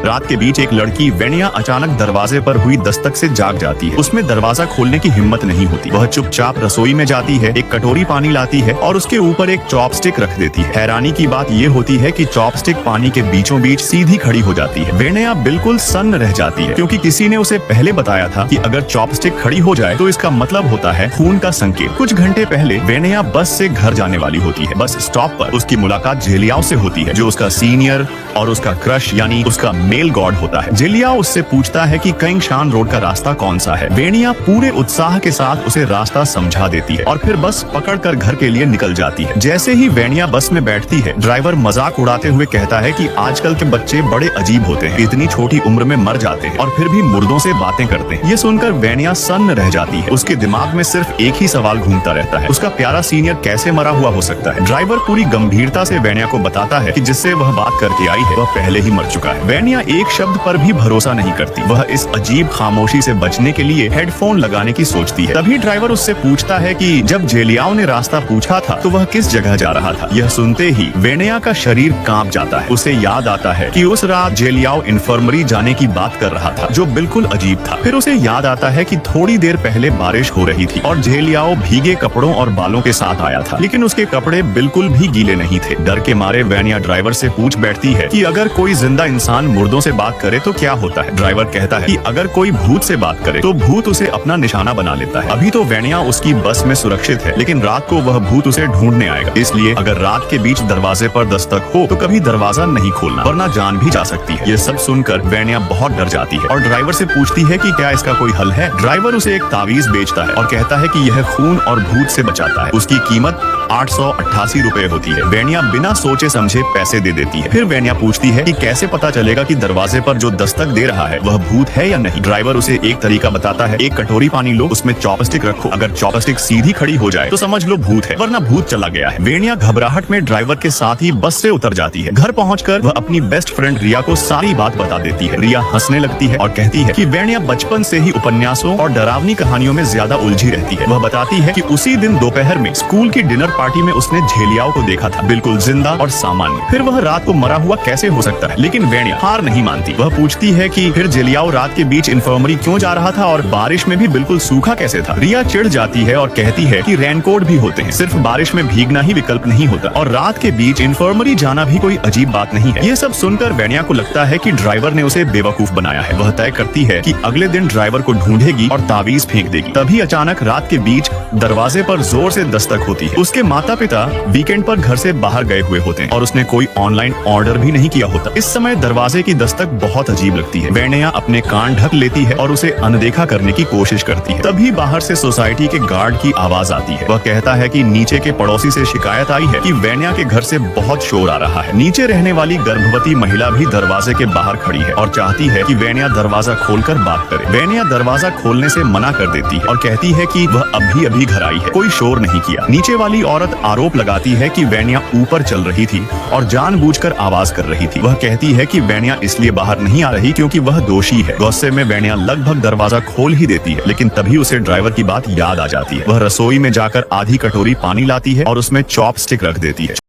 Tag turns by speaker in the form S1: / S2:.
S1: रात के बीच एक लड़की वेनिया अचानक दरवाजे पर हुई दस्तक से जाग जाती है। उसमें दरवाजा खोलने की हिम्मत नहीं होती। वह चुपचाप रसोई में जाती है, एक कटोरी पानी लाती है और उसके ऊपर एक चॉपस्टिक रख देती है। हैरानी की बात ये होती है कि चॉपस्टिक पानी के बीचों बीच सीधी खड़ी हो जाती है। वेनिया बिल्कुल सन्न रह जाती है, क्योंकि किसी ने उसे पहले बताया था कि अगर चॉपस्टिक खड़ी हो जाए तो इसका मतलब होता है खून का संकेत। कुछ घंटे पहले वेनिया बस से घर जाने वाली होती है। बस स्टॉप पर उसकी मुलाकात जेलियाओ से होती है, जो उसका सीनियर और उसका क्रश यानी उसका मेल गॉड होता है। जेलियाओ उससे पूछता है कि कैंगशान रोड का रास्ता कौन सा है। वेनिया पूरे उत्साह के साथ उसे रास्ता समझा देती है और फिर बस पकड़कर घर के लिए निकल जाती है। जैसे ही वेनिया बस में बैठती है, ड्राइवर मजाक उड़ाते हुए कहता है कि आजकल के बच्चे बड़े अजीब होते हैं, इतनी छोटी उम्र में मर जाते हैं और फिर भी मुर्दों से बातें करते हैं। ये सुनकर वेनिया सन्न रह जाती है। उसके दिमाग में सिर्फ एक ही सवाल घूमता रहता है, उसका प्यारा सीनियर कैसे मरा हुआ हो सकता है। ड्राइवर पूरी गंभीरता से वेनिया को बताता है कि जिससे वह बात करके आई है वह पहले ही मर चुका है। वेनिया एक शब्द पर भी भरोसा नहीं करती। वह इस अजीब खामोशी से बचने के लिए हेडफोन लगाने की सोचती है। तभी ड्राइवर उससे पूछता है कि जब जेलियाओ ने रास्ता पूछा था तो वह किस जगह जा रहा था। यह सुनते ही वेनिया का शरीर कांप जाता है। उसे याद आता है कि उस रात जेलियाओ इन्फर्मरी जाने की बात कर रहा था, जो बिल्कुल अजीब था। फिर उसे याद आता है कि थोड़ी देर पहले बारिश हो रही थी और जेलियाओ भीगे कपड़ों और बालों के साथ आया था, लेकिन उसके कपड़े बिल्कुल भी गीले नहीं थे। डर के मारे वेनिया ड्राइवर से पूछ बैठती है कि अगर कोई जिंदा इंसान मुर्दों से बात करे तो क्या होता है। ड्राइवर कहता है कि अगर कोई भूत से बात करे तो भूत उसे अपना निशाना बना लेता है। अभी तो वेनिया उसकी बस में सुरक्षित है, लेकिन रात को वह भूत उसे ढूंढने आएगा। इसलिए अगर रात के बीच दरवाजे पर दस्तक हो तो कभी दरवाजा नहीं खोलना, वरना जान भी जा सकती है। ये सब सुनकर वेनिया बहुत डर जाती है और ड्राइवर से पूछती है कि क्या इसका कोई हल है। ड्राइवर उसे एक तावीज बेचता है और कहता है कि यह खून और भूत से बचाता है। उसकी कीमत 888 रुपए होती है। वेनिया बिना सोचे समझे पैसे दे देती है। फिर वेनिया पूछती है कि कैसे पता चलेगा कि दरवाजे पर जो दस्तक दे रहा है वह भूत है या नहीं। ड्राइवर उसे एक तरीका बताता है, एक कटोरी पानी लो, उसमें चॉपस्टिक रखो, अगर चॉपस्टिक सीधी खड़ी हो जाए तो समझ लो भूत है, वरना भूत चला गया है। वेनिया घबराहट में ड्राइवर के साथ ही बस से उतर जाती है। घर पहुंचकर वह अपनी बेस्ट फ्रेंड रिया को सारी बात बता देती है। रिया हंसने लगती है और कहती है कि वेनिया बचपन से ही उपन्यासों और डरावनी कहानियों में ज्यादा उलझी रहती है। वह बताती है कि उसी दिन दोपहर में स्कूल की डिनर पार्टी में उसने जेलियाओ को देखा था, बिल्कुल जिंदा और सामान्य। फिर वह रात को मरा हुआ कैसे हो सकता है। लेकिन वेनिया हार नहीं मानती। वह पूछती है कि फिर जेलियाओ रात के बीच इन्फर्मरी क्यों जा रहा था और बारिश में भी बिल्कुल सूखा कैसे था। रिया चिढ़ जाती है और कहती है कि रेनकोट भी होते हैं, सिर्फ बारिश में भीगना ही विकल्प नहीं होता, और रात के बीच इन्फर्मरी जाना भी कोई अजीब बात नहीं है। ये सब सुनकर वेनिया को लगता है कि ड्राइवर ने उसे बेवकूफ बनाया है। वह तय करती है कि अगले दिन ड्राइवर को ढूंढेगी और तावीज फेंक देगी। तभी अचानक रात के बीच दरवाजे पर जोर से दस्तक होती है। उसके माता पिता वीकेंड पर घर से बाहर गए हुए होते हैं और उसने कोई ऑनलाइन ऑर्डर भी नहीं किया होता। इस समय दरवाजे की दस्तक बहुत अजीब लगती है। वेनिया अपने कान ढक लेती है और उसे अनदेखा करने की कोशिश करती है। तभी बाहर से सोसाइटी के गार्ड की आवाज आती है। वह कहता है कि नीचे के पड़ोसी से शिकायत आई है कि वेनिया के घर से बहुत शोर आ रहा है। नीचे रहने वाली गर्भवती महिला भी दरवाजे के बाहर खड़ी है और चाहती है कि वेनिया दरवाजा खोलकर बात करे। वेनिया दरवाजा खोलने से मना कर देती है और कहती है कि वह अभी अभी घर आई है, कोई शोर नहीं किया। नीचे वाली औरत आरोप लगाती है कि वेनिया ऊपर चल रही थी और जानबूझकर आवाज कर रही थी। वह कहती है कि वेनिया इसलिए बाहर नहीं आ रही क्योंकि वह दोषी है। गुस्से में वेनिया लगभग दरवाजा खोल ही देती है, लेकिन तभी उसे ड्राइवर की बात याद आ जाती है। वह रसोई में जाकर आधी कटोरी पानी लाती है और उसमें चॉपस्टिक रख देती है।